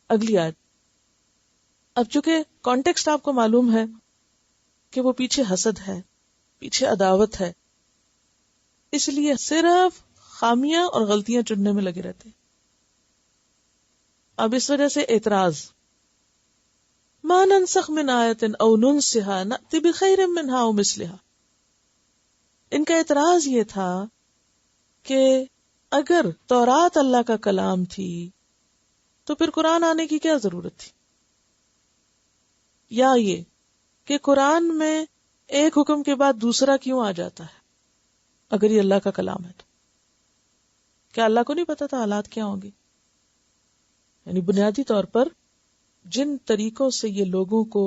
اگلی آیت. اب چونکہ کانٹیکسٹ آپ کو معلوم ہے کہ وہ پیچھے حسد ہے، پیچھے عداوت ہے، اس لیے صرف خامیاں اور غلطیاں چننے میں لگے رہتے ہیں. اب اس وجہ سے اعتراض، ما ننسخ من آیت او ننسها نأتی بخیر منها او مثلها. ان کا اعتراض یہ تھا کہ اگر تورات اللہ کا کلام تھی تو پھر قرآن آنے کی کیا ضرورت تھی، یا یہ کہ قرآن میں ایک حکم کے بعد دوسرا کیوں آ جاتا ہے اگر یہ اللہ کا کلام ہے تو. کیا اللہ کو نہیں پتا تھا حالات کیا ہوں گے؟ یعنی بنیادی طور پر جن طریقوں سے یہ لوگوں کو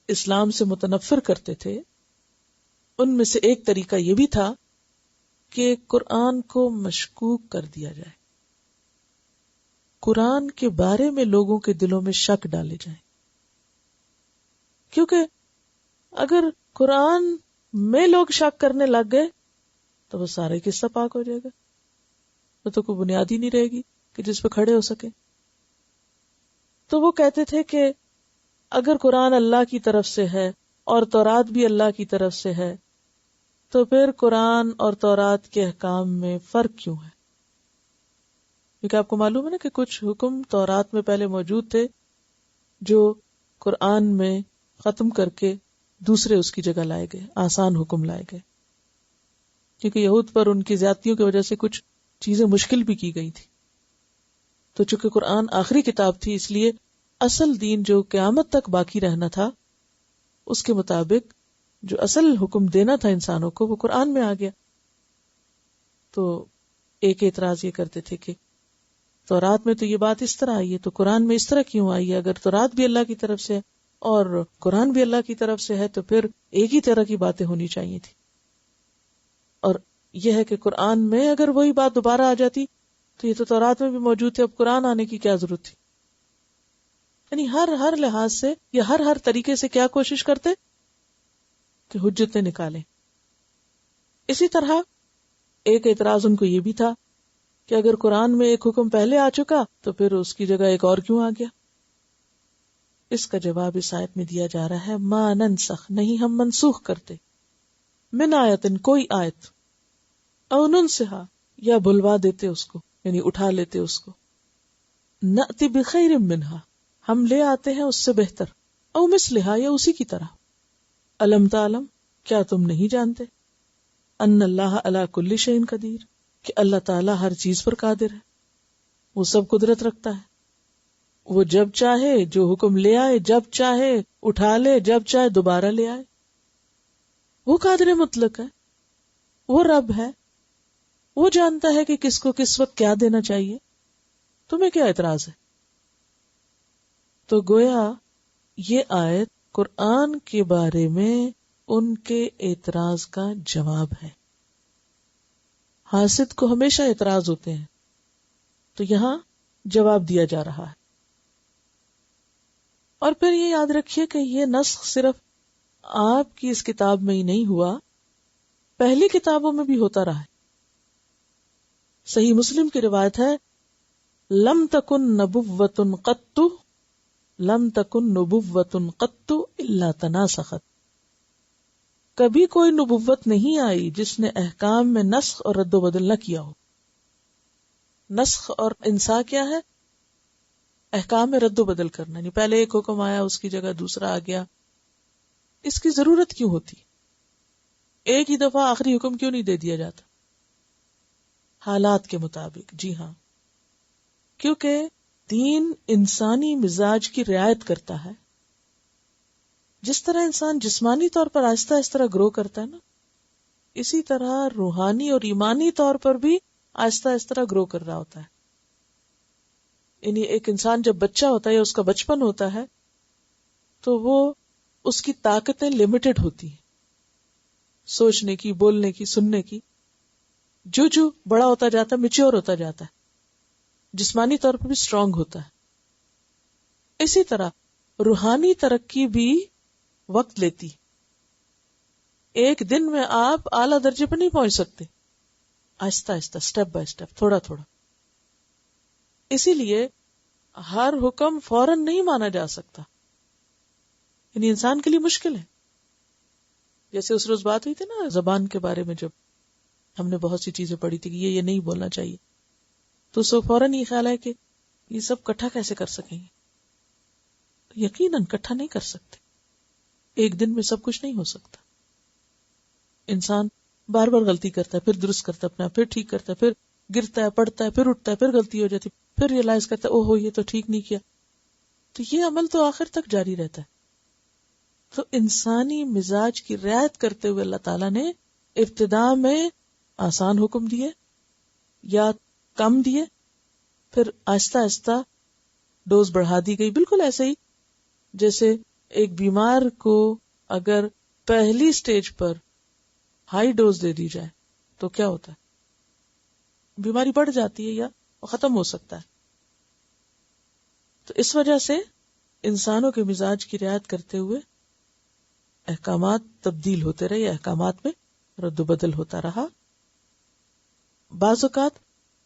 اسلام سے متنفر کرتے تھے ان میں سے ایک طریقہ یہ بھی تھا کہ قرآن کو مشکوک کر دیا جائے، قرآن کے بارے میں لوگوں کے دلوں میں شک ڈالے جائیں. کیونکہ اگر قرآن میں لوگ شک کرنے لگ گئے تو وہ سارے قصہ پاک ہو جائے گا، وہ تو کوئی بنیاد ہی نہیں رہے گی کہ جس پہ کھڑے ہو سکے. تو وہ کہتے تھے کہ اگر قرآن اللہ کی طرف سے ہے اور تورات بھی اللہ کی طرف سے ہے تو پھر قرآن اور تورات کے احکام میں فرق کیوں ہے؟ کیونکہ آپ کو معلوم ہے نا کہ کچھ حکم تورات میں پہلے موجود تھے جو قرآن میں ختم کر کے دوسرے اس کی جگہ لائے گئے، آسان حکم لائے گئے، کیونکہ یہود پر ان کی زیادتیوں کی وجہ سے کچھ چیزیں مشکل بھی کی گئی تھی. تو چونکہ قرآن آخری کتاب تھی اس لیے اصل دین جو قیامت تک باقی رہنا تھا اس کے مطابق جو اصل حکم دینا تھا انسانوں کو وہ قرآن میں آ گیا. تو ایک اعتراض یہ کرتے تھے کہ تورات میں تو یہ بات اس طرح آئی ہے تو قرآن میں اس طرح کیوں آئی ہے؟ اگر تورات بھی اللہ کی طرف سے ہے اور قرآن بھی اللہ کی طرف سے ہے تو پھر ایک ہی طرح کی باتیں ہونی چاہیے تھی. اور یہ ہے کہ قرآن میں اگر وہی بات دوبارہ آ جاتی تو یہ تو تورات میں بھی موجود تھے، اب قرآن آنے کی کیا ضرورت تھی؟ یعنی ہر لحاظ سے یا ہر طریقے سے کیا کوشش کرتے کہ حجتیں نکالیں. اسی طرح ایک اعتراض ان کو یہ بھی تھا کہ اگر قرآن میں ایک حکم پہلے آ چکا تو پھر اس کی جگہ ایک اور کیوں آ گیا؟ اس کا جواب اس آیت میں دیا جا رہا ہے ما ننسخ، نہیں ہم منسوخ کرتے، من آیتن کوئی آیت، او ننسہا یا بھلوا دیتے اس کو، یعنی اٹھا لیتے اس کو، نأتی بخیر منہا ہم لے آتے ہیں اس سے بہتر، او مثلہا یا اسی کی طرح. الم تعلم کیا تم نہیں جانتے، ان اللہ علی کل شیء قدیر کہ اللہ تعالیٰ ہر چیز پر قادر ہے، وہ سب قدرت رکھتا ہے، وہ جب چاہے جو حکم لے آئے، جب چاہے اٹھا لے، جب چاہے دوبارہ لے آئے. وہ قادر مطلق ہے، وہ رب ہے، وہ جانتا ہے کہ کس کو کس وقت کیا دینا چاہیے. تمہیں کیا اعتراض ہے؟ تو گویا یہ آیت قرآن کے بارے میں ان کے اعتراض کا جواب ہے. حاسد کو ہمیشہ اعتراض ہوتے ہیں، تو یہاں جواب دیا جا رہا ہے. اور پھر یہ یاد رکھیے کہ یہ نسخ صرف آپ کی اس کتاب میں ہی نہیں ہوا، پہلی کتابوں میں بھی ہوتا رہا ہے. صحیح مسلم کی روایت ہے لم تکن نبوۃ قط لم تکن نبوۃ قط الا تناسخت، کبھی کوئی نبوت نہیں آئی جس نے احکام میں نسخ اور رد و بدل نہ کیا ہو. نسخ اور انسا کیا ہے؟ احکام میں رد و بدل کرنا، یعنی پہلے ایک حکم آیا اس کی جگہ دوسرا آ گیا. اس کی ضرورت کیوں ہوتی؟ ایک ہی دفعہ آخری حکم کیوں نہیں دے دیا جاتا حالات کے مطابق؟ جی ہاں، کیونکہ دین انسانی مزاج کی رعایت کرتا ہے. جس طرح انسان جسمانی طور پر آہستہ آہستہ گرو کرتا ہے نا، اسی طرح روحانی اور ایمانی طور پر بھی آہستہ آہستہ گرو کر رہا ہوتا ہے. یعنی ایک انسان جب بچہ ہوتا ہے یا اس کا بچپن ہوتا ہے تو وہ اس کی طاقتیں لمیٹڈ ہوتی ہیں، سوچنے کی، بولنے کی، سننے کی. جو بڑا ہوتا جاتا ہے، میچور ہوتا جاتا ہے، جسمانی طور پر بھی اسٹرانگ ہوتا ہے. اسی طرح روحانی ترقی بھی وقت لیتی. ایک دن میں آپ اعلیٰ درجے پر نہیں پہنچ سکتے، آہستہ آہستہ، اسٹیپ بائی اسٹیپ، تھوڑا تھوڑا. اسی لیے ہر حکم فوراً نہیں مانا جا سکتا، یعنی انسان کے لیے مشکل ہے. جیسے اس روز بات ہوئی تھی نا زبان کے بارے میں، جب ہم نے بہت سی چیزیں پڑھی تھی کہ یہ نہیں بولنا چاہیے، تو سو فوراً یہ خیال ہے کہ یہ سب کٹھا کیسے کر سکیں گے. یقیناً کٹھا نہیں کر سکتے، ایک دن میں سب کچھ نہیں ہو سکتا. انسان بار بار غلطی کرتا ہے، پھر درست کرتا ہے اپنا، پھر ٹھیک کرتا ہے، پھر گرتا ہے، پڑتا ہے، پھر اٹھتا ہے، پھر غلطی ہو جاتی، پھر ریئلائز کرتا ہے اوہو یہ تو ٹھیک نہیں کیا. تو یہ عمل تو آخر تک جاری رہتا ہے. تو انسانی مزاج کی رعایت کرتے ہوئے اللہ تعالیٰ نے ابتدا میں آسان حکم دیے یا کم دیے، پھر آہستہ آہستہ ڈوز بڑھا دی گئی. بالکل ایسے ہی جیسے ایک بیمار کو اگر پہلی سٹیج پر ہائی ڈوز دے دی جائے تو کیا ہوتا ہے، بیماری بڑھ جاتی ہے یا ختم ہو سکتا ہے. تو اس وجہ سے انسانوں کے مزاج کی رعایت کرتے ہوئے احکامات تبدیل ہوتے رہے، احکامات میں رد و بدل ہوتا رہا. بعض اوقات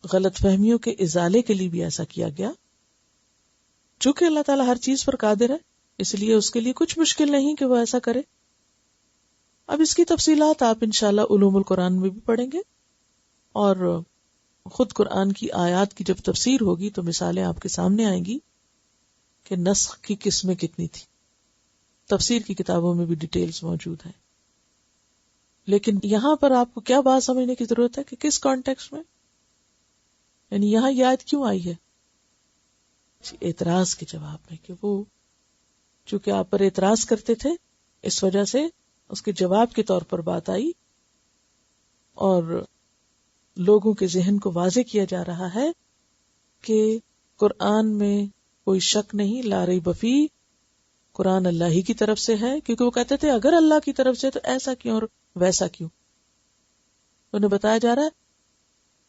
غلط فہمیوں کے ازالے کے لیے بھی ایسا کیا گیا. چونکہ اللہ تعالیٰ ہر چیز پر قادر ہے، اس لیے اس کے لیے کچھ مشکل نہیں کہ وہ ایسا کرے. اب اس کی تفصیلات آپ انشاءاللہ علوم القرآن میں بھی پڑھیں گے، اور خود قرآن کی آیات کی جب تفسیر ہوگی تو مثالیں آپ کے سامنے آئیں گی کہ نسخ کی قسمیں کتنی تھی. تفسیر کی کتابوں میں بھی ڈیٹیلز موجود ہیں. لیکن یہاں پر آپ کو کیا بات سمجھنے کی ضرورت ہے کہ کس کانٹیکسٹ میں، یعنی یہاں یہ آیت کیوں آئی ہے؟ اعتراض کے جواب میں، کہ وہ چونکہ آپ پر اعتراض کرتے تھے اس وجہ سے اس کے جواب کے طور پر بات آئی، اور لوگوں کے ذہن کو واضح کیا جا رہا ہے کہ قرآن میں کوئی شک نہیں، لا ریب فیہ، قرآن اللہ ہی کی طرف سے ہے. کیونکہ وہ کہتے تھے اگر اللہ کی طرف سے تو ایسا کیوں اور ویسا کیوں. انہیں بتایا جا رہا ہے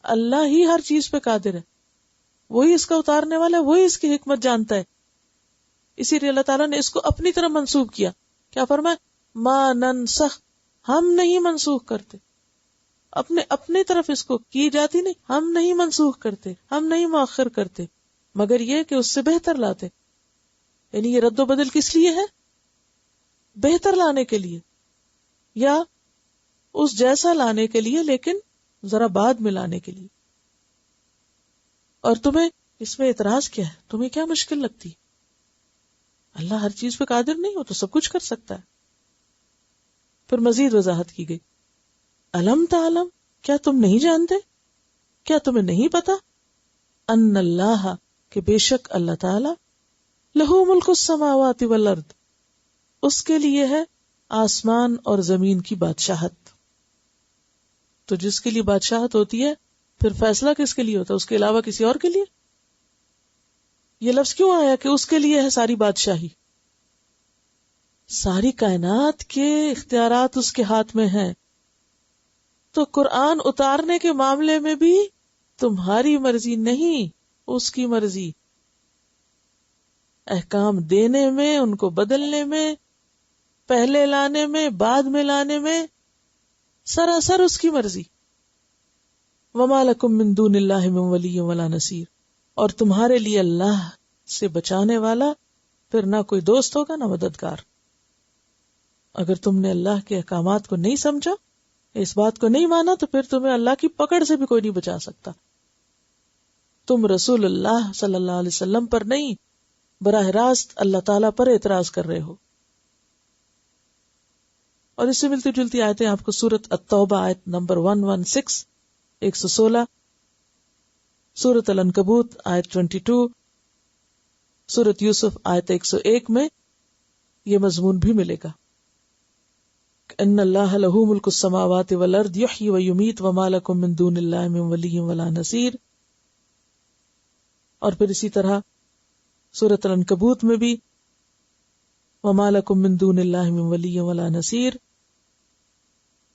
اللہ ہی ہر چیز پہ قادر ہے، وہی اس کا اتارنے والا ہے، وہی اس کی حکمت جانتا ہے. اسی لیے اللہ تعالیٰ نے اس کو اپنی طرف منسوخ کیا. کیا فرمایا؟ ما ننسخ، ہم نہیں منسوخ کرتے. اپنے طرف اس کو کی جاتی نہیں، ہم نہیں منسوخ کرتے، ہم نہیں مؤخر کرتے، مگر یہ کہ اس سے بہتر لاتے. یعنی یہ رد و بدل کس لیے ہے؟ بہتر لانے کے لیے، یا اس جیسا لانے کے لیے لیکن ذرا بعد میں لانے کے لیے. اور تمہیں اس میں اعتراض کیا ہے؟ تمہیں کیا مشکل لگتی؟ اللہ ہر چیز پہ قادر نہیں، ہو تو سب کچھ کر سکتا ہے. پھر مزید وضاحت کی گئی. الم تعلم، کیا تم نہیں جانتے، کیا تمہیں نہیں پتا، ان اللہ، کہ بے شک اللہ تعالی، لہو ملک السماوات والارض، اس کے لیے ہے آسمان اور زمین کی بادشاہت. تو جس کے لیے بادشاہت ہوتی ہے پھر فیصلہ کس کے لیے ہوتا ہے؟ اس کے علاوہ کسی اور کے لیے؟ یہ لفظ کیوں آیا کہ اس کے لیے ہے ساری بادشاہی؟ ساری کائنات کے اختیارات اس کے ہاتھ میں ہیں. تو قرآن اتارنے کے معاملے میں بھی تمہاری مرضی نہیں، اس کی مرضی. احکام دینے میں، ان کو بدلنے میں، پہلے لانے میں، بعد میں لانے میں، سراسر اس کی مرضی. وَمَا لَكُم مِّن دُونِ اللَّهِ مِن وَلِيٍّ وَلَا نَصِيرٍ، اور تمہارے لیے اللہ سے بچانے والا پھر نہ کوئی دوست ہوگا نہ مددگار. اگر تم نے اللہ کے احکامات کو نہیں سمجھا، اس بات کو نہیں مانا، تو پھر تمہیں اللہ کی پکڑ سے بھی کوئی نہیں بچا سکتا. تم رسول اللہ صلی اللہ علیہ وسلم پر نہیں، براہ راست اللہ تعالیٰ پر اعتراض کر رہے ہو. اور اس سے ملتی جلتی آیتیں آپ کو سورۃ التوبہ آیت نمبر 116، 116، سورۃ العنکبوت آیت 22، سورۃ یوسف آیت 101 میں یہ مضمون بھی ملے گا. ان اللہ لہ ملک السماوات والارض یحیی ویمیت وما لکم من دون اللہ من ولی ولا نصیر. اور پھر اسی طرح سورۃ العنکبوت میں بھی وما لکم من دون اللہ من ولی ولا نصیر،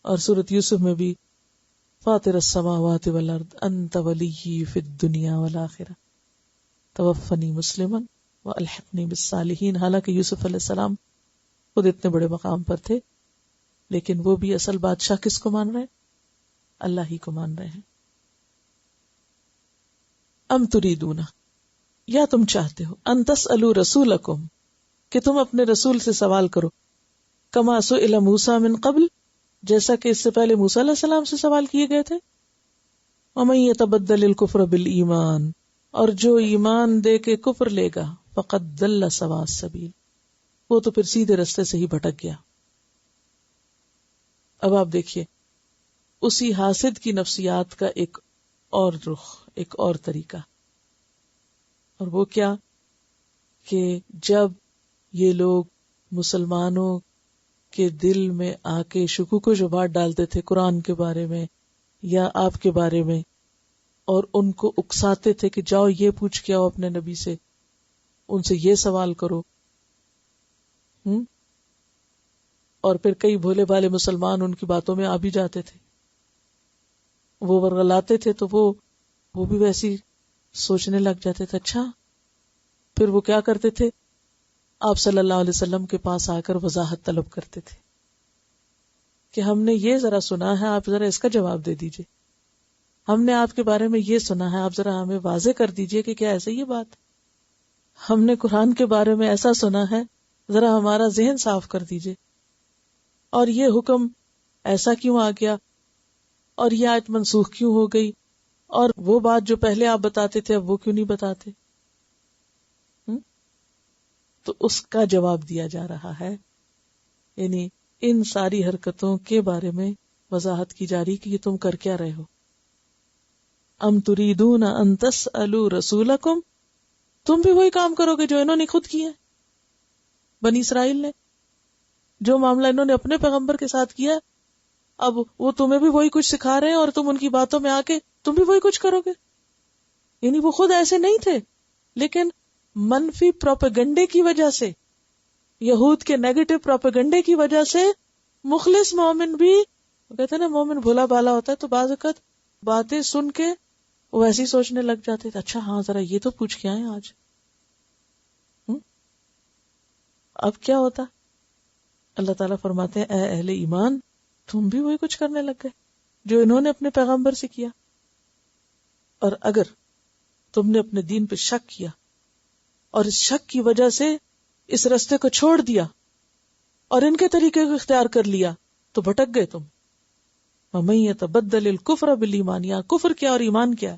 اور سورۃ یوسف میں بھی فاطر السماوات والارض انت ولی فی الدنیا والآخرہ توفنی مسلما والحقنی بالصالحین. حالانکہ یوسف علیہ السلام خود اتنے بڑے مقام پر تھے، لیکن وہ بھی اصل بادشاہ کس کو مان رہے ہیں؟ اللہ ہی کو مان رہے ہیں. ام تریدون، یا تم چاہتے ہو ان تسألوا رسولکم کہ تم اپنے رسول سے سوال کرو، کما سئل موسیٰ من قبل جیسا کہ اس سے پہلے موسیٰ علیہ السلام سے سوال کیے گئے تھے، ومن یتبدل الکفر بالایمان اور جو ایمان دے کے کفر لے گا فقد ضل سواء السبیل وہ تو پھر سیدھے رستے سے ہی بھٹک گیا۔ اب آپ دیکھیے اسی حاسد کی نفسیات کا ایک اور رخ، ایک اور طریقہ، اور وہ کیا کہ جب یہ لوگ مسلمانوں کے دل میں آ کے شکوک و شبہات ڈالتے تھے قرآن کے بارے میں یا آپ کے بارے میں، اور ان کو اکساتے تھے کہ جاؤ یہ پوچھ کے آؤ اپنے نبی سے، ان سے یہ سوال کرو، اور پھر کئی بھولے بھالے مسلمان ان کی باتوں میں آ بھی جاتے تھے، وہ ورغلاتے تھے تو وہ بھی ویسی سوچنے لگ جاتے تھے۔ اچھا، پھر وہ کیا کرتے تھے، آپ صلی اللہ علیہ وسلم کے پاس آ کر وضاحت طلب کرتے تھے کہ ہم نے یہ ذرا سنا ہے، آپ ذرا اس کا جواب دے دیجئے، ہم نے آپ کے بارے میں یہ سنا ہے، آپ ذرا ہمیں واضح کر دیجئے کہ کیا ایسے یہ بات، ہم نے قرآن کے بارے میں ایسا سنا ہے، ذرا ہمارا ذہن صاف کر دیجئے، اور یہ حکم ایسا کیوں آ گیا، اور یہ آیت منسوخ کیوں ہو گئی، اور وہ بات جو پہلے آپ بتاتے تھے اب وہ کیوں نہیں بتاتے؟ تو اس کا جواب دیا جا رہا ہے، یعنی ان ساری حرکتوں کے بارے میں وضاحت کی جا رہی کہ یہ تم کر کیا رہے ہو۔ ام تریدون ان تسألوا رسولکم، تم بھی وہی کام کرو گے جو انہوں نے خود کیا، بنی اسرائیل نے جو معاملہ انہوں نے اپنے پیغمبر کے ساتھ کیا، اب وہ تمہیں بھی وہی کچھ سکھا رہے ہیں اور تم ان کی باتوں میں آ کے تم بھی وہی کچھ کرو گے۔ یعنی وہ خود ایسے نہیں تھے، لیکن منفی پروپیگنڈے کی وجہ سے، یہود کے نیگیٹو پروپیگنڈے کی وجہ سے مخلص مومن بھی، کہتے ہیں نا مومن بھولا بالا ہوتا ہے، تو بعض اوقات باتیں سن کے وہ ایسی سوچنے لگ جاتے تھے، اچھا ہاں ذرا یہ تو پوچھ کے آئے آج۔ اب کیا ہوتا، اللہ تعالیٰ فرماتے ہیں اے اہل ایمان تم بھی وہی کچھ کرنے لگ گئے جو انہوں نے اپنے پیغمبر سے کیا، اور اگر تم نے اپنے دین پہ شک کیا اور اس شک کی وجہ سے اس رستے کو چھوڑ دیا اور ان کے طریقے کو اختیار کر لیا تو بھٹک گئے تم۔ وَمَن يَتَبَدَّلِ الْكُفْرَ بِالْإِيمَانِ، یا کفر کیا اور ایمان کیا،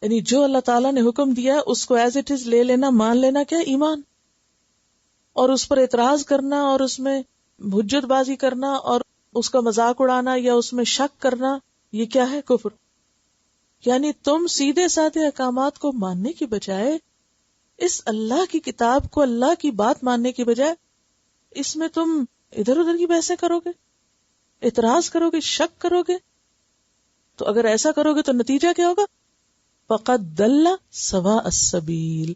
یعنی جو اللہ تعالیٰ نے حکم دیا ہے اس کو ایز اٹ از لے لینا، مان لینا، کیا ایمان، اور اس پر اعتراض کرنا اور اس میں حجت بازی کرنا اور اس کا مذاق اڑانا یا اس میں شک کرنا، یہ کیا ہے، کفر۔ یعنی تم سیدھے سادے احکامات کو ماننے کی بجائے، اس اللہ کی کتاب کو، اللہ کی بات ماننے کی بجائے اس میں تم ادھر ادھر کی بحثیں کرو گے، اعتراض کرو گے، شک کرو گے، تو اگر ایسا کرو گے تو نتیجہ کیا ہوگا، فقد ضل سواء السبیل،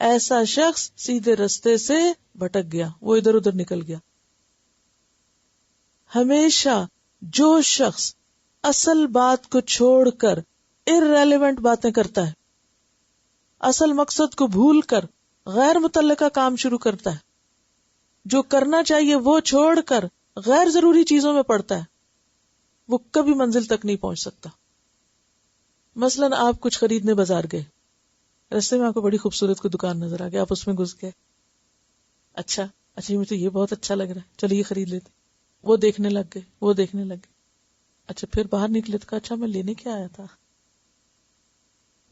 ایسا شخص سیدھے رستے سے بھٹک گیا، وہ ادھر ادھر نکل گیا۔ ہمیشہ جو شخص اصل بات کو چھوڑ کر irrelevant باتیں کرتا ہے، اصل مقصد کو بھول کر غیر متعلقہ کام شروع کرتا ہے، جو کرنا چاہیے وہ چھوڑ کر غیر ضروری چیزوں میں پڑتا ہے، وہ کبھی منزل تک نہیں پہنچ سکتا۔ مثلاً آپ کچھ خریدنے بازار گئے، رستے میں آپ کو بڑی خوبصورت کوئی دکان نظر آ گئی، آپ اس میں گھس گئے، اچھا مجھے یہ بہت اچھا لگ رہا ہے، چلو یہ خرید لیتے، وہ دیکھنے لگ گئے، اچھا پھر باہر نکلے تو کہا اچھا میں لینے کیا آیا تھا،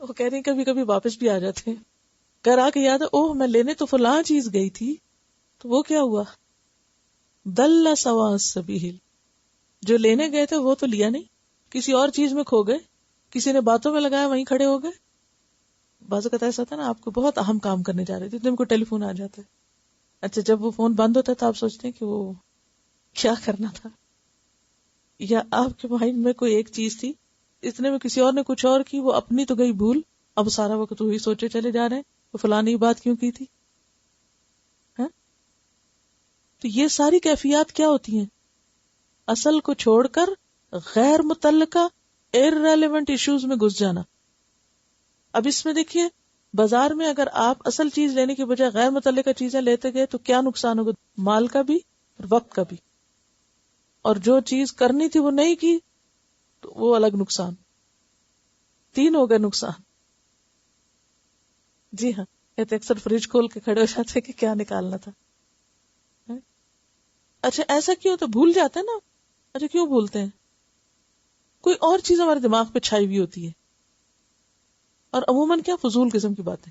وہ کہہ رہی ہیں کبھی کبھی واپس بھی آ جاتے ہیں، گھر آ کے یاد ہے اوہ میں لینے تو فلاں چیز گئی تھی، تو وہ کیا ہوا، ضل سواء السبیل، جو لینے گئے تھے وہ تو لیا نہیں، کسی اور چیز میں کھو گئے، کسی نے باتوں میں لگایا وہیں کھڑے ہو گئے۔ بعض اوقات ایسا تھا نا، آپ کو بہت اہم کام کرنے جا رہے تھے، اتنے کو ٹیلی فون آ جاتا ہے، اچھا جب وہ فون بند ہوتا ہے تو آپ سوچتے ہیں کہ وہ کیا کرنا تھا، یا آپ کے مائنڈ میں کوئی ایک چیز تھی، اتنے میں کسی اور نے کچھ اور کی، وہ اپنی تو گئی بھول، اب سارا وقت وہی سوچے چلے جا رہے ہیں وہ فلانی بات کیوں کی تھی۔ تو یہ ساری کیفیات کیا ہوتی ہیں، اصل کو چھوڑ کر غیر متعلقہ irrelevant ایشوز میں گھس جانا۔ اب اس میں دیکھیے بازار میں اگر آپ اصل چیز لینے کی بجائے غیر متعلقہ چیزیں لیتے گئے تو کیا نقصان ہوگا، مال کا بھی اور وقت کا بھی، اور جو چیز کرنی تھی وہ نہیں کی تو وہ الگ نقصان، تین ہو گئے نقصان۔ جی ہاں، کہتے اکثر فریج کھول کے کھڑے ہو جاتے کہ کیا نکالنا تھا. اچھا ایسا کیوں؟ تو بھول جاتے ہیں نا. اچھا کیوں بھولتے ہیں؟ کوئی اور چیز ہمارے دماغ پہ چھائی ہوئی ہوتی ہے، اور عموماً کیا فضول قسم کی باتیں.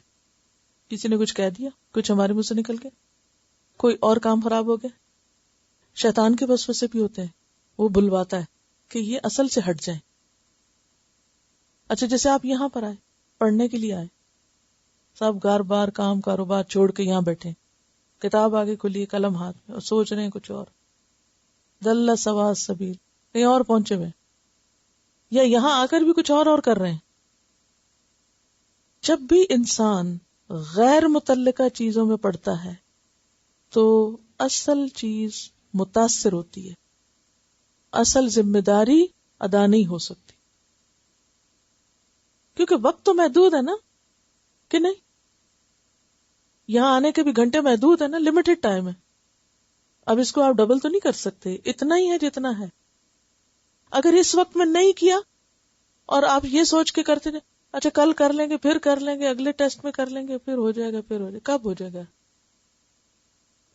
کسی نے کچھ کہہ دیا، کچھ ہمارے منہ سے نکل گیا، کوئی اور کام خراب ہو گیا. شیطان کے وسوسے بھی ہوتے ہیں، وہ بلواتا ہے کہ یہ اصل سے ہٹ جائیں. اچھا جیسے آپ یہاں پر آئے، پڑھنے کے لیے آئے، سب گار بار کام کاروبار چھوڑ کے یہاں بیٹھے، کتاب آگے کھلی، قلم ہاتھ میں، اور سوچ رہے ہیں کچھ اور. دل سوا السبیل، کہیں اور پہنچے ہوئے، یا یہاں آ کر بھی کچھ اور کر رہے ہیں. جب بھی انسان غیر متعلقہ چیزوں میں پڑتا ہے تو اصل چیز متاثر ہوتی ہے، اصل ذمہ داری ادا نہیں ہو سکتی، کیونکہ وقت تو محدود ہے نا، کہ نہیں؟ یہاں آنے کے بھی گھنٹے محدود ہے نا، لمیٹڈ ٹائم ہے. اب اس کو آپ ڈبل تو نہیں کر سکتے، اتنا ہی ہے جتنا ہے. اگر اس وقت میں نہیں کیا اور آپ یہ سوچ کے کرتے رہے اچھا کل کر لیں گے، پھر کر لیں گے، اگلے ٹیسٹ میں کر لیں گے، پھر ہو جائے گا، پھر ہو جائے گا، کب ہو جائے گا؟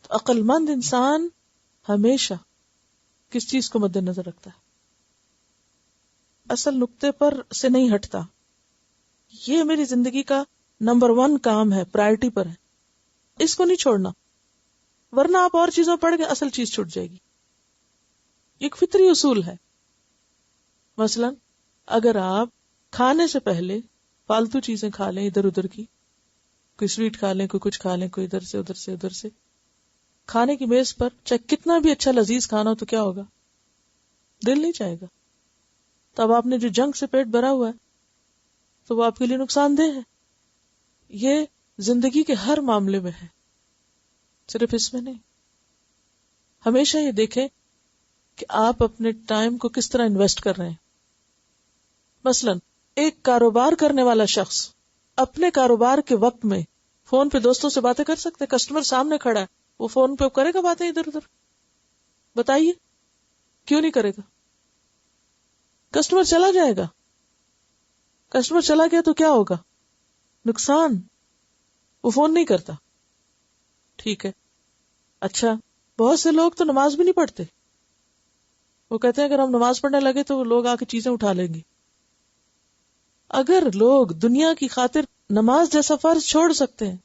تو عقل مند انسان ہمیشہ کس چیز کو مد نظر رکھتا ہے؟ اصل نقطے پر سے نہیں ہٹتا. یہ میری زندگی کا نمبر 1 کام ہے، پرائرٹی پر ہے، اس کو نہیں چھوڑنا، ورنہ آپ اور چیزوں پڑھ گئے، اصل چیز چھوٹ جائے گی. ایک فطری اصول ہے. مثلا اگر آپ کھانے سے پہلے فالتو چیزیں کھا لیں ادھر ادھر کی، کوئی سویٹ کھا لیں، کوئی کچھ کھا لیں، کوئی ادھر سے ادھر سے ادھر سے، کھانے کی میز پر چاہے کتنا بھی اچھا لذیذ کھانا ہو تو کیا ہوگا؟ دل نہیں چاہے گا. تو اب آپ نے جو جنک سے پیٹ بھرا ہوا ہے تو وہ آپ کے لیے نقصان دہ ہے. یہ زندگی کے ہر معاملے میں ہے، صرف اس میں نہیں. ہمیشہ یہ دیکھیں کہ آپ اپنے ٹائم کو کس طرح انویسٹ کر رہے ہیں. مثلا ایک کاروبار کرنے والا شخص اپنے کاروبار کے وقت میں فون پہ دوستوں سے باتیں کر سکتے. کسٹمر سامنے کھڑا ہے، وہ فون پہ کرے گا باتیں ادھر ادھر؟ بتائیے کیوں نہیں کرے گا؟ کسٹمر چلا جائے گا. کسٹمر چلا گیا تو کیا ہوگا؟ نقصان. وہ فون نہیں کرتا. ٹھیک ہے. اچھا بہت سے لوگ تو نماز بھی نہیں پڑھتے. وہ کہتے ہیں اگر ہم نماز پڑھنے لگے تو وہ لوگ آ کے چیزیں اٹھا لیں گے. اگر لوگ دنیا کی خاطر نماز جیسا فرض چھوڑ سکتے ہیں،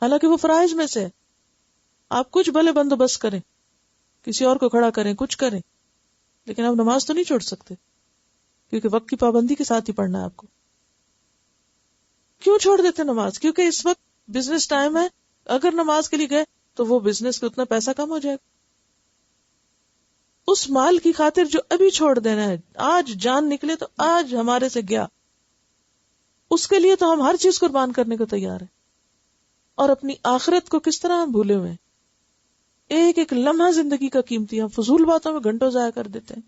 حالانکہ وہ فرائض میں سے، آپ کچھ بھلے بندوبست کریں، کسی اور کو کھڑا کریں، کچھ کریں، لیکن آپ نماز تو نہیں چھوڑ سکتے، کیونکہ وقت کی پابندی کے ساتھ ہی پڑھنا ہے آپ کو. کیوں چھوڑ دیتے نماز؟ کیونکہ اس وقت بزنس ٹائم ہے، اگر نماز کے لیے گئے تو وہ بزنس کو اتنا پیسہ کم ہو جائے گا. اس مال کی خاطر جو ابھی چھوڑ دینا ہے، آج جان نکلے تو آج ہمارے سے گیا، اس کے لیے تو ہم ہر چیز قربان کرنے کو تیار ہیں. اور اپنی آخرت کو کس طرح ہم بھولے ہوئے ہیں. ایک ایک لمحہ زندگی کا قیمتی، ہم فضول باتوں میں گھنٹوں ضائع کر دیتے ہیں.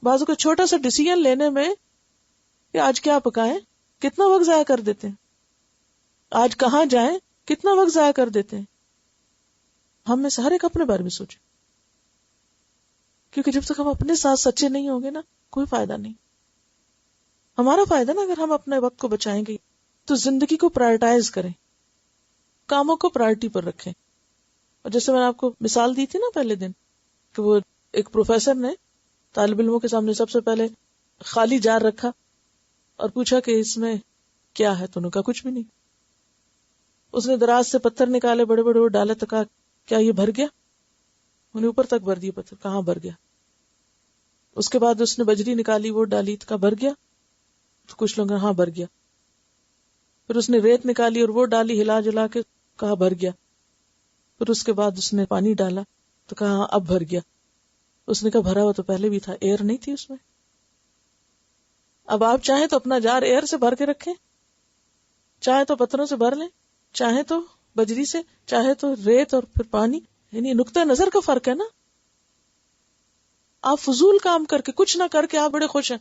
بعضوں کو چھوٹا سا ڈیسیژن لینے میں کہ آج کیا پکائیں کتنا وقت ضائع کر دیتے ہیں، آج کہاں جائیں کتنا وقت ضائع کر دیتے ہیں. ہم میں سے ہر ایک اپنے بارے میں سوچے، کیونکہ جب تک ہم اپنے ساتھ سچے نہیں ہوں گے نا کوئی فائدہ نہیں. ہمارا فائدہ نا اگر ہم اپنے وقت کو بچائیں گے. تو زندگی کو پرائرٹائز کریں، کاموں کو پرائرٹی پر رکھیں. اور جیسے میں نے آپ کو مثال دی تھی نا پہلے دن کہ وہ ایک پروفیسر نے طالب علموں کے سامنے سب سے پہلے خالی جار رکھا اور پوچھا کہ اس میں کیا ہے، تو انہوں نے کہا کچھ بھی نہیں. اس نے دراز سے پتھر نکالے بڑے بڑے، وہ ڈالے تو کہا کیا یہ بھر گیا؟ انہیں اوپر تک بھر دیا پتھر. کہاں بھر گیا؟ اس کے بعد اس نے بجری نکالی، وہ ڈالی تو کہا بھر گیا؟ تو کچھ لوگ ہاں بھر گیا. پھر اس نے ریت نکالی اور وہ ڈالی ہلا جلا کے، کہا بھر گیا. پھر اس کے بعد اس نے پانی ڈالا تو کہا ہاں اب بھر گیا. اس نے کہا بھرا ہوا تو پہلے بھی تھا، ایئر نہیں تھی اس میں. اب آپ چاہیں تو اپنا جار ایئر سے بھر کے رکھیں، چاہے تو پتھروں سے بھر لیں، چاہے تو بجری سے، چاہے تو ریت اور پھر پانی. یعنی نقطہ نظر کا فرق ہے نا. آپ فضول کام کر کے، کچھ نہ کر کے آپ بڑے خوش ہیں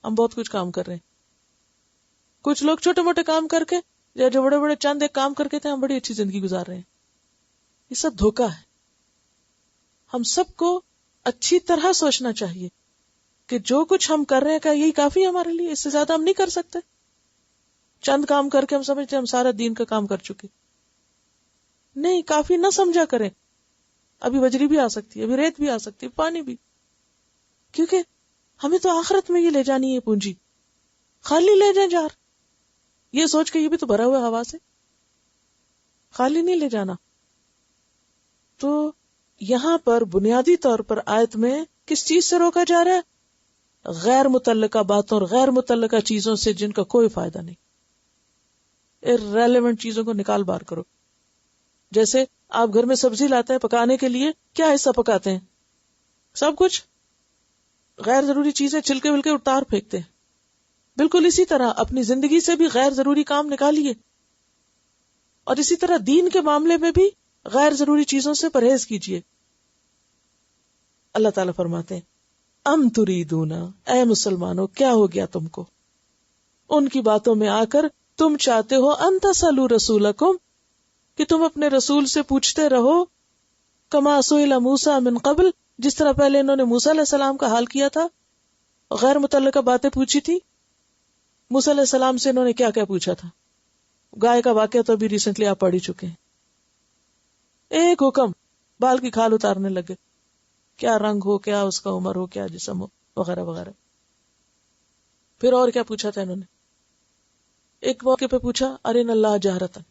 ہم بہت کچھ کام کر رہے ہیں. کچھ لوگ چھوٹے موٹے کام کر کے یا جو بڑے بڑے چند ایک کام کر کے تھے ہم بڑی اچھی زندگی گزار رہے ہیں. یہ سب دھوکہ ہے. ہم سب کو اچھی طرح سوچنا چاہیے کہ جو کچھ ہم کر رہے ہیں کیا یہی کافی ہے ہمارے لیے؟ اس سے زیادہ ہم نہیں کر سکتے. چند کام کر کے ہم سمجھتے ہیں ہم سارا دین کا کام کر چکے. نہیں، کافی نہ سمجھا کریں. ابھی بجری بھی آ سکتی ہے، ابھی ریت بھی آ سکتی ہے، پانی بھی، کیونکہ ہمیں تو آخرت میں یہ لے جانی ہے پونجی. خالی لے جائیں جار، یہ سوچ کے یہ بھی تو بھرا ہوا ہوا سے، خالی نہیں لے جانا. تو یہاں پر بنیادی طور پر آیت میں کس چیز سے روکا جا رہا ہے؟ غیر متعلقہ باتوں اور غیر متعلقہ چیزوں سے جن کا کوئی فائدہ نہیں. irrelevant چیزوں کو نکال بار کرو. جیسے آپ گھر میں سبزی لاتے ہیں پکانے کے لیے، کیا حصہ پکاتے ہیں؟ سب کچھ. غیر ضروری چیزیں چھلکے ولکے اتار پھینکتے ہیں. بالکل اسی طرح اپنی زندگی سے بھی غیر ضروری کام نکالیے، اور اسی طرح دین کے معاملے میں بھی غیر ضروری چیزوں سے پرہیز کیجیے. اللہ تعالیٰ فرماتے ہیں ام تریدون، اے مسلمانوں کیا ہو گیا تم کو، ان کی باتوں میں آ کر تم چاہتے ہو ان تسألوا رسولکم، کہ تم اپنے رسول سے پوچھتے رہو، کما سئل موسیٰ من قبل، جس طرح پہلے انہوں نے موسیٰ علیہ السلام کا حال کیا تھا، غیر متعلقہ باتیں پوچھی تھی. موسیٰ علیہ السلام سے انہوں نے کیا کیا پوچھا تھا؟ گائے کا واقعہ تو ابھی ریسنٹلی آپ پڑھ ہی چکے ہیں. ایک حکم، بال کی کھال اتارنے لگے، کیا رنگ ہو، کیا اس کا عمر ہو، کیا جسم ہو، وغیرہ وغیرہ. پھر اور کیا پوچھا تھا انہوں نے؟ ایک موقع پہ پوچھا ارین اللہ جہرتن،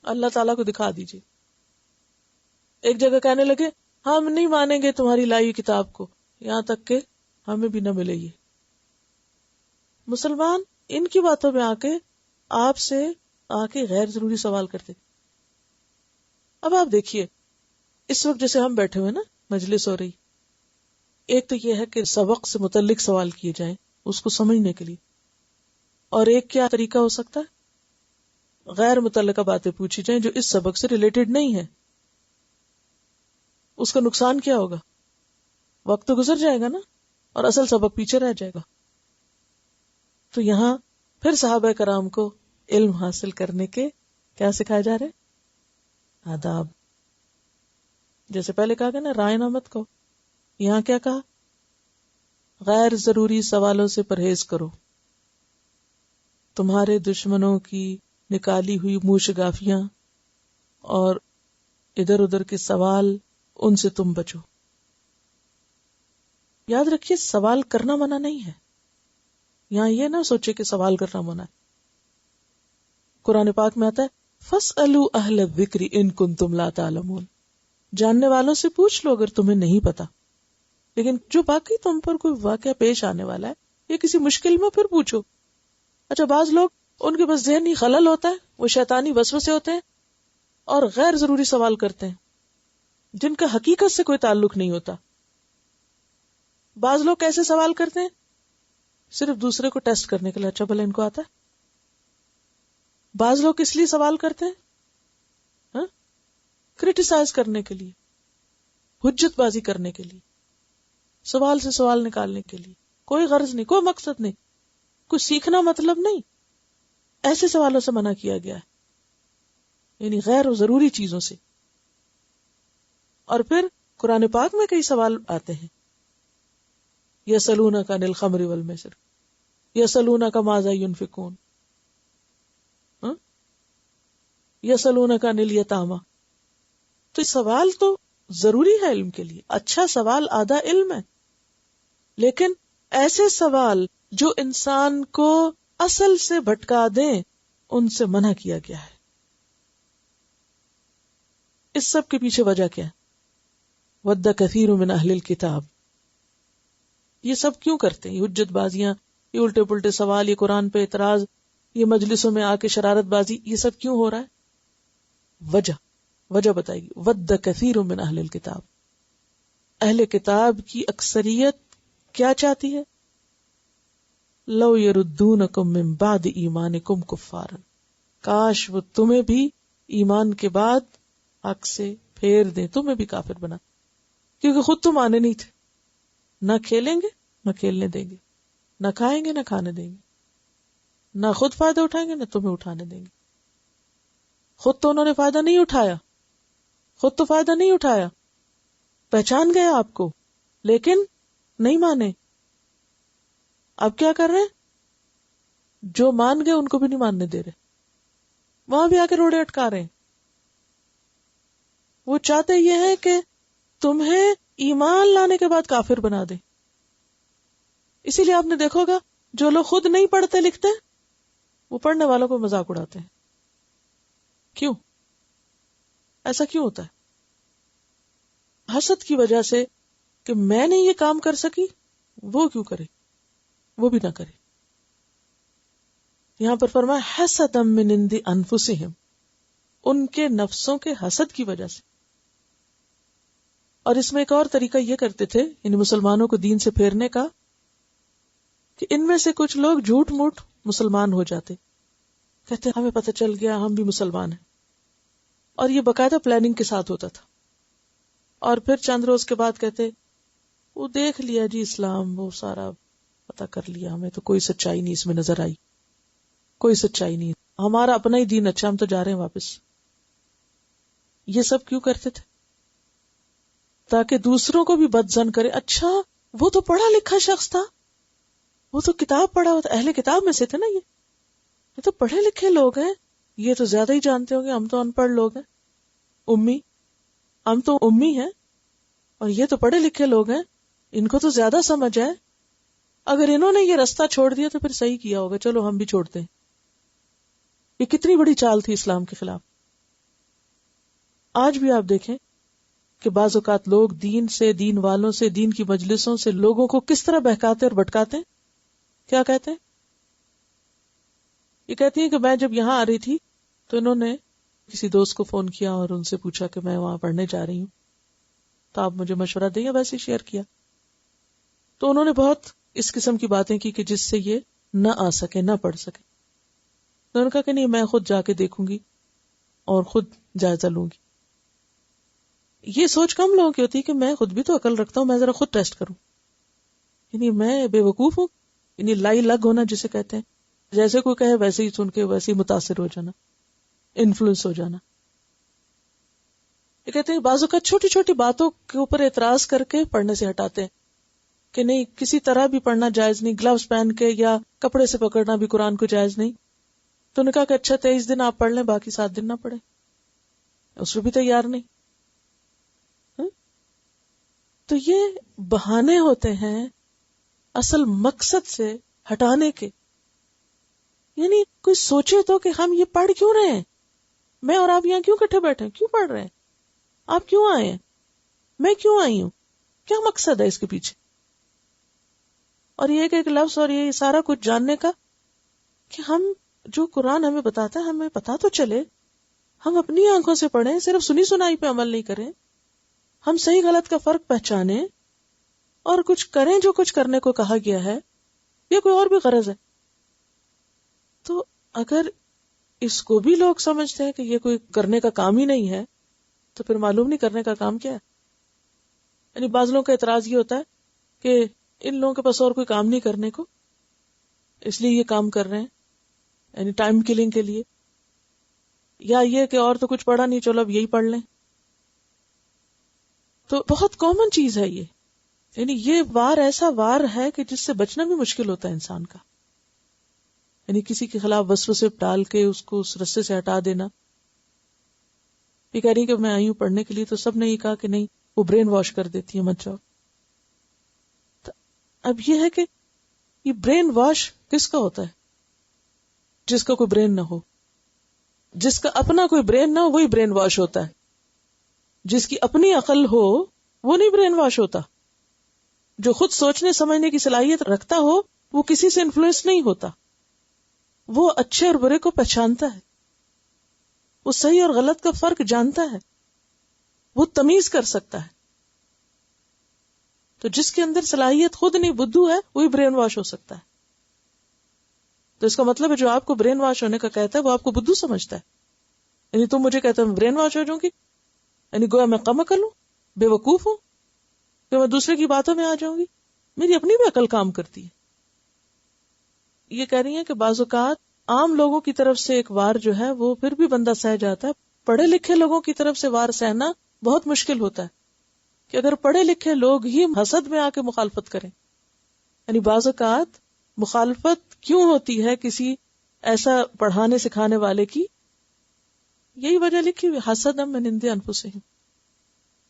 اللہ تعالیٰ کو دکھا دیجیے. ایک جگہ کہنے لگے ہم نہیں مانیں گے تمہاری لائی کتاب کو یہاں تک کہ ہمیں بھی نہ ملے. یہ مسلمان ان کی باتوں میں آپ سے آ کے غیر ضروری سوال کرتے. اب آپ دیکھیے اس وقت جیسے ہم بیٹھے ہوئے نا، مجلس ہو رہی، ایک تو یہ ہے کہ سبق سے متعلق سوال کیے جائیں اس کو سمجھنے کے لیے، اور ایک کیا طریقہ ہو سکتا ہے، غیر متعلقہ باتیں پوچھی جائیں جو اس سبق سے ریلیٹڈ نہیں ہے. اس کا نقصان کیا ہوگا؟ وقت تو گزر جائے گا نا، اور اصل سبق پیچھے رہ جائے گا. تو یہاں پھر صحابہ کرام کو علم حاصل کرنے کے کیا سکھائے جا رہے؟ آداب. جیسے پہلے کہا گیا نا رائے نہ مت کہو، یہاں کیا کہا؟ غیر ضروری سوالوں سے پرہیز کرو. تمہارے دشمنوں کی نکالی ہوئی موشگافیاں اور ادھر ادھر کے سوال، ان سے تم بچو. یاد رکھیے سوال کرنا منع نہیں ہے، یہاں یہ نہ سوچے کہ سوال کرنا منع ہے. قرآن پاک میں آتا ہے فَاسْأَلُوا أَهْلَ الذِّكْرِ إِن كُنتُمْ لَا تَعْلَمُونَ، جاننے والوں سے پوچھ لو اگر تمہیں نہیں پتا. لیکن جو باقی تم پر کوئی واقعہ پیش آنے والا ہے یا کسی مشکل میں، پھر پوچھو. اچھا بعض لوگ ان کے بس ذہنی خلل ہوتا ہے، وہ شیطانی وسوسے ہوتے ہیں اور غیر ضروری سوال کرتے ہیں جن کا حقیقت سے کوئی تعلق نہیں ہوتا. بعض لوگ کیسے سوال کرتے ہیں؟ صرف دوسرے کو ٹیسٹ کرنے کے لیے، اچھا بھلا ان کو آتا ہے. بعض لوگ اس لیے سوال کرتے ہیں کرٹیسائز کرنے کے لیے، حجت بازی کرنے کے لیے، سوال سے سوال نکالنے کے لیے. کوئی غرض نہیں، کوئی مقصد نہیں، کوئی سیکھنا مطلب نہیں. ایسے سوالوں سے منع کیا گیا ہے، یعنی غیر و ضروری چیزوں سے. اور پھر قرآن پاک میں کئی سوال آتے ہیں، یسألونک عن الخمر والمیسر، یسألونک ماذا ینفقون، یسألونک عن الیتامی. تو سوال تو ضروری ہے علم کے لیے، اچھا سوال آدھا علم ہے. لیکن ایسے سوال جو انسان کو اصل سے بھٹکا دیں، ان سے منع کیا گیا ہے. اس سب کے پیچھے وجہ کیا ہے؟ وَدَّ كَثِيرٌ مِّنْ أَهْلِ الْكِتَابِ. یہ سب کیوں کرتے ہیں؟ یہ حجت بازیاں، یہ الٹے پلٹے سوال، یہ قرآن پہ اعتراض، یہ مجلسوں میں آ کے شرارت بازی، یہ سب کیوں ہو رہا ہے؟ وجہ بتائے گی. وَدَّ كَثِيرٌ مِّنْ أَهْلِ الْكِتَابِ، اہل کتاب کی اکثریت کیا چاہتی ہے؟ لَوْ يَرُدُّونَكُم مِّن بَعْدِ ایمانکم کفارا، کاش وہ تمہیں بھی ایمان کے بعد حق سے پھیر دیں، تمہیں بھی کافر بنا، کیونکہ خود تم آنے نہیں تھے. نہ کھیلیں گے نہ کھیلنے دیں گے، نہ کھائیں گے نہ کھانے دیں گے، نہ خود فائدہ اٹھائیں گے نہ تمہیں اٹھانے دیں گے. خود تو انہوں نے فائدہ نہیں اٹھایا، پہچان گئے آپ کو، لیکن نہیں مانے. اب کیا کر رہے ہیں؟ جو مان گئے ان کو بھی نہیں ماننے دے رہے، وہاں بھی آ کے روڑے اٹکا رہے ہیں. وہ چاہتے یہ ہے کہ تمہیں ایمان لانے کے بعد کافر بنا دے. اسی لیے آپ نے دیکھو گا جو لوگ خود نہیں پڑھتے لکھتے وہ پڑھنے والوں کو مذاق اڑاتے ہیں. کیوں؟ ایسا کیوں ہوتا ہے؟ حسد کی وجہ سے کہ میں نے یہ کام کر سکی، وہ کیوں کرے، وہ بھی نہ کرے. یہاں پر فرمایا حسدا من عند انفسہم، ان کے نفسوں کے حسد کی وجہ سے. اور اس میں ایک اور طریقہ یہ کرتے تھے یعنی مسلمانوں کو دین سے پھیرنے کا، کہ ان میں سے کچھ لوگ جھوٹ موٹ مسلمان ہو جاتے، کہتے ہمیں پتہ چل گیا ہم بھی مسلمان ہیں، اور یہ باقاعدہ پلاننگ کے ساتھ ہوتا تھا. اور پھر چند روز کے بعد کہتے وہ دیکھ لیا جی اسلام، وہ سارا پتہ کر لیا، ہمیں تو کوئی سچائی نہیں اس میں نظر آئی، کوئی سچائی نہیں، ہمارا اپنا ہی دین اچھا، ہم تو جا رہے ہیں واپس. یہ سب کیوں کرتے تھے؟ تاکہ دوسروں کو بھی بدظن کرے. اچھا وہ تو پڑھا لکھا شخص تھا، وہ تو کتاب پڑھا ہوتا، اہل کتاب میں سے تھے نا، یہ تو پڑھے لکھے لوگ ہیں، یہ تو زیادہ ہی جانتے ہوں گے، ہم تو ان پڑھ لوگ ہیں، ہم تو امی ہیں، اور یہ تو پڑھے لکھے لوگ ہیں، ان کو تو زیادہ سمجھ ہے، اگر انہوں نے یہ رستہ چھوڑ دیا تو پھر صحیح کیا ہوگا، چلو ہم بھی چھوڑتے ہیں. یہ کتنی بڑی چال تھی اسلام کے خلاف. آج بھی آپ دیکھیں کہ بعض اوقات لوگ دین سے، دین والوں سے، دین کی مجلسوں سے لوگوں کو کس طرح بہکاتے اور بھٹکاتے ہیں. کیا کہتے ہیں؟ یہ کہتی ہیں کہ میں جب یہاں آ رہی تھی تو انہوں نے کسی دوست کو فون کیا اور ان سے پوچھا کہ میں وہاں پڑھنے جا رہی ہوں، تو آپ مجھے مشورہ دیں، ویسے شیئر کیا. تو انہوں نے بہت اس قسم کی باتیں کی کہ جس سے یہ نہ آ سکے، نہ پڑھ سکے. تو انہوں نے کہا کہ نہیں، میں خود جا کے دیکھوں گی اور خود جائزہ لوں گی. یہ سوچ کم لوگوں کی ہوتی ہے کہ میں خود بھی تو عقل رکھتا ہوں، میں ذرا خود ٹیسٹ کروں. یعنی میں بے وقوف ہوں، یعنی لائی لگ ہونا جسے کہتے ہیں، جیسے کوئی کہے ویسے ہی سن کے ویسے ہی متاثر ہو جانا، انفلوئنس ہو جانا. یہ کہتے ہیں بعض اوقات چھوٹی چھوٹی باتوں کے اوپر اعتراض کر کے پڑھنے سے ہٹاتے ہیں کہ نہیں کسی طرح بھی پڑھنا جائز نہیں، گلوز پہن کے یا کپڑے سے پکڑنا بھی قرآن کو جائز نہیں. تو نے کہا کہ اچھا 23 دن آپ پڑھ لیں، باقی 7 دن نہ پڑھیں. اس میں بھی تیار نہیں. تو یہ بہانے ہوتے ہیں اصل مقصد سے ہٹانے کے. یعنی کوئی سوچے تو کہ ہم یہ پڑھ کیوں رہے ہیں، میں اور آپ یہاں کیوں کٹھے بیٹھے ہیں، کیوں پڑھ رہے ہیں، آپ کیوں آئے ہیں، میں کیوں آئی ہوں، کیا مقصد ہے اس کے پیچھے. اور یہ ایک لفظ اور یہ سارا کچھ جاننے کا کہ ہم جو قرآن ہمیں بتاتا ہے ہمیں پتا تو چلے، ہم اپنی آنکھوں سے پڑھیں، صرف سنی سنائی پہ عمل نہیں کریں، ہم صحیح غلط کا فرق پہچانیں اور کچھ کریں جو کچھ کرنے کو کہا گیا ہے، یا کوئی اور بھی غرض ہے. تو اگر اس کو بھی لوگ سمجھتے ہیں کہ یہ کوئی کرنے کا کام ہی نہیں ہے تو پھر معلوم نہیں کرنے کا کام کیا ہے. یعنی بعض لوگوں کا اعتراض یہ ہوتا ہے کہ ان لوگوں کے پاس اور کوئی کام نہیں کرنے کو، اس لیے یہ کام کر رہے ہیں، یعنی ٹائم کلنگ کے لیے، یا یہ کہ اور تو کچھ پڑھا نہیں، چلو اب یہی پڑھ لیں. تو بہت کامن چیز ہے یہ. یعنی یہ وار ایسا وار ہے کہ جس سے بچنا بھی مشکل ہوتا ہے انسان کا. یعنی کسی کے خلاف وسوسے ڈال کے اس کو اس رستے سے ہٹا دینا. یہ کہہ رہی کہ میں آئی ہوں پڑھنے کے لیے، تو سب نے یہ کہا کہ نہیں وہ برین واش کر دیتی ہے، مت جاؤ. تو اب یہ ہے کہ یہ برین واش کس کا ہوتا ہے؟ جس کا کوئی برین نہ ہو، جس کا اپنا کوئی برین نہ ہو وہی برین واش ہوتا ہے. جس کی اپنی عقل ہو وہ نہیں برین واش ہوتا. جو خود سوچنے سمجھنے کی صلاحیت رکھتا ہو وہ کسی سے انفلوئنس نہیں ہوتا، وہ اچھے اور برے کو پہچانتا ہے، وہ صحیح اور غلط کا فرق جانتا ہے، وہ تمیز کر سکتا ہے. تو جس کے اندر صلاحیت خود نہیں بدھو ہے وہی برین واش ہو سکتا ہے. تو اس کا مطلب ہے جو آپ کو برین واش ہونے کا کہتا ہے وہ آپ کو بدھو سمجھتا ہے. یعنی تم مجھے کہتا ہے میں برین واش ہو جاؤں گی، یعنی گویا میں کم عقل ہوں، بے وقوف ہوں، کہ میں دوسرے کی باتوں میں آ جاؤں گی. میری اپنی بھی عقل کام کرتی ہے. یہ کہہ رہی ہیں کہ بعض اوقات عام لوگوں کی طرف سے ایک وار جو ہے وہ پھر بھی بندہ سہ جاتا ہے، پڑھے لکھے لوگوں کی طرف سے وار سہنا بہت مشکل ہوتا ہے. کہ اگر پڑھے لکھے لوگ ہی حسد میں آ کے مخالفت کریں، یعنی بعض اوقات مخالفت کیوں ہوتی ہے کسی ایسا پڑھانے سکھانے والے کی؟ یہی وجہ لکھی ہوئی، حسد من عند انفسہم،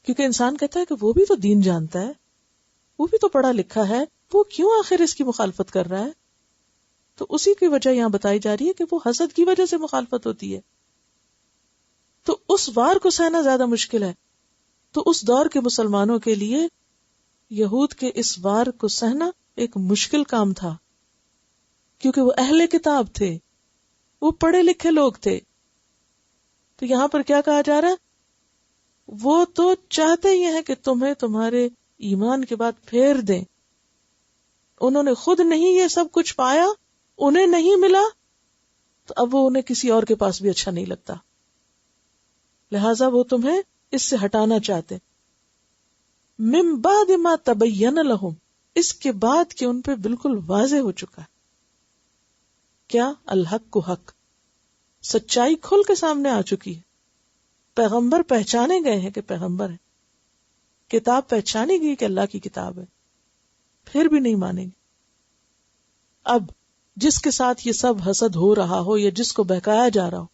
کیونکہ انسان کہتا ہے کہ وہ بھی تو دین جانتا ہے، وہ بھی تو پڑھا لکھا ہے، وہ کیوں آخر اس کی مخالفت کر رہا ہے؟ تو اسی کی وجہ یہاں بتائی جا رہی ہے کہ وہ حسد کی وجہ سے مخالفت ہوتی ہے. تو اس وار کو سہنا زیادہ مشکل ہے. تو اس دور کے مسلمانوں کے لیے یہود کے اس وار کو سہنا ایک مشکل کام تھا، کیونکہ وہ اہل کتاب تھے، وہ پڑھے لکھے لوگ تھے. تو یہاں پر کیا کہا جا رہا ہے؟ وہ تو چاہتے ہی ہیں کہ تمہیں تمہارے ایمان کے بعد پھیر دیں. انہوں نے خود نہیں یہ سب کچھ پایا، انہیں نہیں ملا، تو اب وہ انہیں کسی اور کے پاس بھی اچھا نہیں لگتا، لہذا وہ تمہیں اس سے ہٹانا چاہتے. من بعد ما تبین لہم، اس کے بعد کہ ان پہ بالکل واضح ہو چکا ہے کیا؟ الحق کو حق، سچائی کھل کے سامنے آ چکی ہے، پیغمبر پہچانے گئے ہیں کہ پیغمبر ہے، کتاب پہچانی گئی کہ اللہ کی کتاب ہے، پھر بھی نہیں مانیں گے. اب جس کے ساتھ یہ سب حسد ہو رہا ہو یا جس کو بہکایا جا رہا ہو،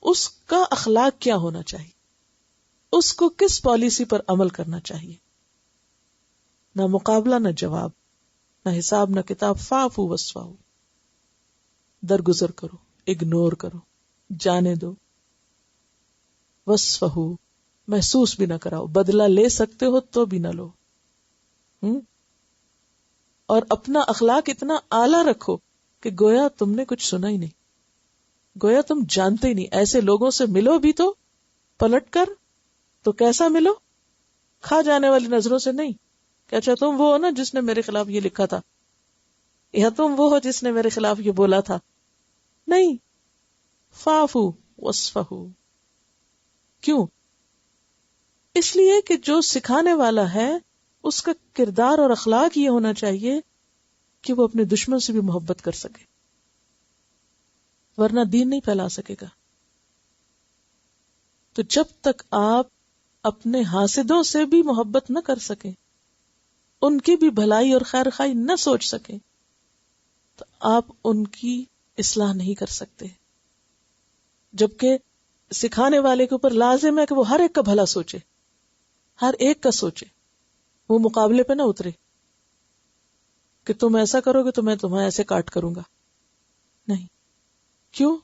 اس کا اخلاق کیا ہونا چاہیے، اس کو کس پالیسی پر عمل کرنا چاہیے؟ نہ مقابلہ، نہ جواب، نہ حساب، نہ کتاب. فاعفو واصفحوا، درگزر کرو، اگنور کرو، جانے دو. واصفحوا، محسوس بھی نہ کراؤ، بدلہ لے سکتے ہو تو بھی نہ لو. اور اپنا اخلاق اتنا اعلیٰ رکھو کہ گویا تم نے کچھ سنا ہی نہیں، گویا تم جانتے ہی نہیں. ایسے لوگوں سے ملو بھی تو پلٹ کر، تو کیسا ملو؟ کھا جانے والی نظروں سے نہیں کہ اچھا تم وہ ہو نا جس نے میرے خلاف یہ لکھا تھا، یا تم وہ ہو جس نے میرے خلاف یہ بولا تھا. نہیں، فاعفو واصفحوا. کیوں؟ اس لیے کہ جو سکھانے والا ہے اس کا کردار اور اخلاق یہ ہونا چاہیے کہ وہ اپنے دشمن سے بھی محبت کر سکے، ورنہ دین نہیں پھیلا سکے گا. تو جب تک آپ اپنے حاسدوں سے بھی محبت نہ کر سکیں، ان کی بھی بھلائی اور خیر خواہی نہ سوچ سکیں، تو آپ ان کی اصلاح نہیں کر سکتے. جبکہ سکھانے والے کے اوپر لازم ہے کہ وہ ہر ایک کا بھلا سوچے، ہر ایک کا سوچے، وہ مقابلے پہ نہ اترے کہ تم ایسا کرو گے تو میں تمہیں ایسے کاٹ کروں گا. نہیں. کیوں؟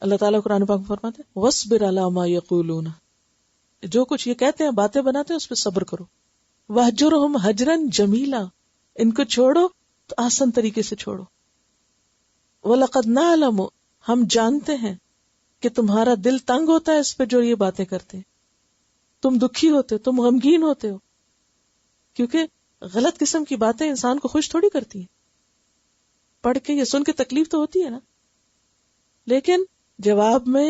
اللہ تعالیٰ قرآن پاک میں فرماتے ہیں وَاصْبِرْ عَلَىٰ مَا يَقُولُونَ، جو کچھ یہ کہتے ہیں، باتیں بناتے ہیں، اس پہ صبر کرو. وَاهْجُرْهُمْ هَجْرًا جَمِيلًا، ان کو چھوڑو تو آسان طریقے سے چھوڑو. وَلَقَدْ نَعْلَمُ، ہم جانتے ہیں کہ تمہارا دل تنگ ہوتا ہے اس پہ جو یہ باتیں کرتے ہیں، تم دکھی ہوتے ہو، تم غمگین ہوتے ہو، کیونکہ غلط قسم کی باتیں انسان کو خوش تھوڑی کرتی ہیں. پڑھ کے یا سن کے تکلیف تو ہوتی ہے نا، لیکن جواب میں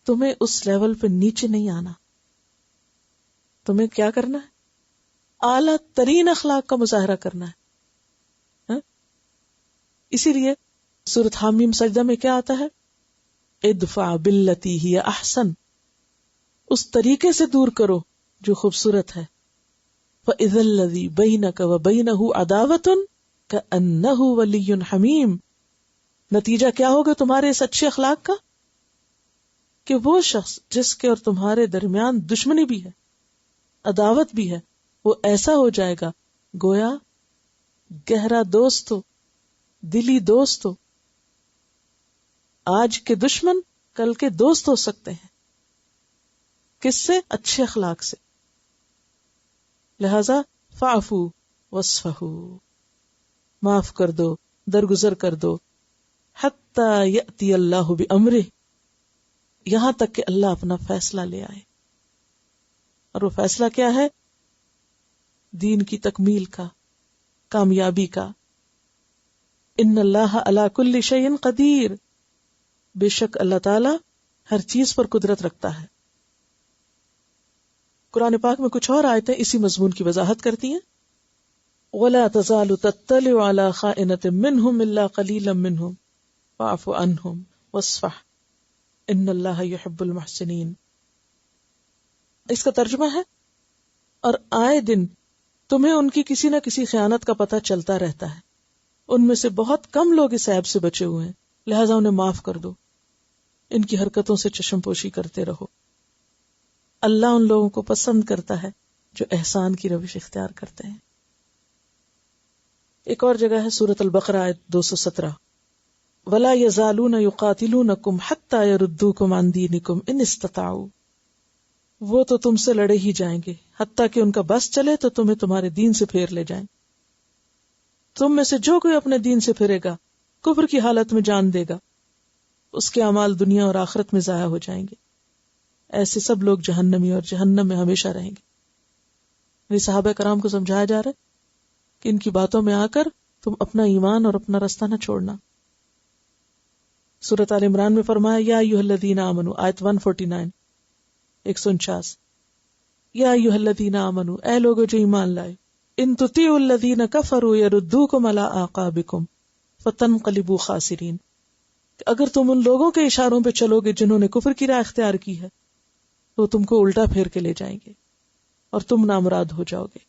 تمہیں اس لیول پہ نیچے نہیں آنا. تمہیں کیا کرنا ہے؟ اعلیٰ ترین اخلاق کا مظاہرہ کرنا ہے. اسی لیے سورۃ حامیم سجدہ میں کیا آتا ہے؟ ادفع باللتی ہی احسن، اس طریقے سے دور کرو جو خوبصورت ہے. فَإِذَا الَّذِي بَيْنَكَ وَبَيْنَهُ عَدَاوَةٌ كَأَنَّهُ وَلِيٌّ حَمِيمٌ، نتیجہ کیا ہوگا تمہارے اس اچھے اخلاق کا؟ کہ وہ شخص جس کے اور تمہارے درمیان دشمنی بھی ہے، عداوت بھی ہے، وہ ایسا ہو جائے گا گویا گہرا دوست ہو، دلی دوست ہو. آج کے دشمن کل کے دوست ہو سکتے ہیں. کس سے؟ اچھے اخلاق سے. لہذا فاعفو واصفحوا، معاف کر دو، درگزر کر دو. حتی یأتی اللہ بامرہ، یہاں تک کہ اللہ اپنا فیصلہ لے آئے. اور وہ فیصلہ کیا ہے؟ دین کی تکمیل کا، کامیابی کا. ان اللہ علی کل شیء قدیر، بے شک اللہ تعالی ہر چیز پر قدرت رکھتا ہے. قرآن پاک میں کچھ اور آیتیں اسی مضمون کی وضاحت کرتی ہیں. وَلَا تَزَالُ تَطَّلِعُ عَلَىٰ خَائِنَةٍ مِّنْهُمْ إِلَّا قَلِيلًا مِّنْهُمْ فَاعْفُ عَنْهُمْ وَاصْفَحْ إِنَّ اللَّهَ يُحِبُّ الْمُحْسِنِينَ. اس کا ترجمہ ہے، اور آئے دن تمہیں ان کی کسی نہ کسی خیانت کا پتہ چلتا رہتا ہے، ان میں سے بہت کم لوگ اس عیب سے بچے ہوئے ہیں، لہذا انہیں معاف کر دو، ان کی حرکتوں سے چشم پوشی کرتے رہو۔ اللہ ان لوگوں کو پسند کرتا ہے جو احسان کی روش اختیار کرتے ہیں۔ ایک اور جگہ ہے سورۃ البقرہ آیت 217، وَلَا يَزَالُونَ يُقَاتِلُونَكُمْ حَتَّى يَرُدُّوكُمْ عَنْ دِينِكُمْ إِنِ اسْتَطَاعُوا، وہ تو تم سے لڑے ہی جائیں گے حتیٰ کہ ان کا بس چلے تو تمہیں تمہارے دین سے پھیر لے جائیں۔ تم میں سے جو کوئی اپنے دین سے پھرے گا، کفر کی حالت میں جان دے گا، اس کے اعمال دنیا اور آخرت میں ضائع ہو جائیں گے۔ ایسے سب لوگ جہنمی اور جہنم میں ہمیشہ رہیں گے۔ یہ صحابہ کرام کو سمجھایا جا رہا ہے کہ ان کی باتوں میں آ کر تم اپنا ایمان اور اپنا رستہ نہ چھوڑنا۔ سورۃ آل عمران میں فرمایا یا ایھا الذین آمنوا، آیت 149 149، یا ایھا الذین آمنوا، اے لوگو جو ایمان لائے، ان تطیعوا الذین کفروا یردوکم علی اعقابکم فتنقلبوا خاسرین، اگر تم ان لوگوں کے اشاروں پہ چلو گے جنہوں نے کفر کی راہ اختیار کی ہے تو تم کو الٹا پھیر کے لے جائیں گے اور تم نامراد ہو جاؤ گے۔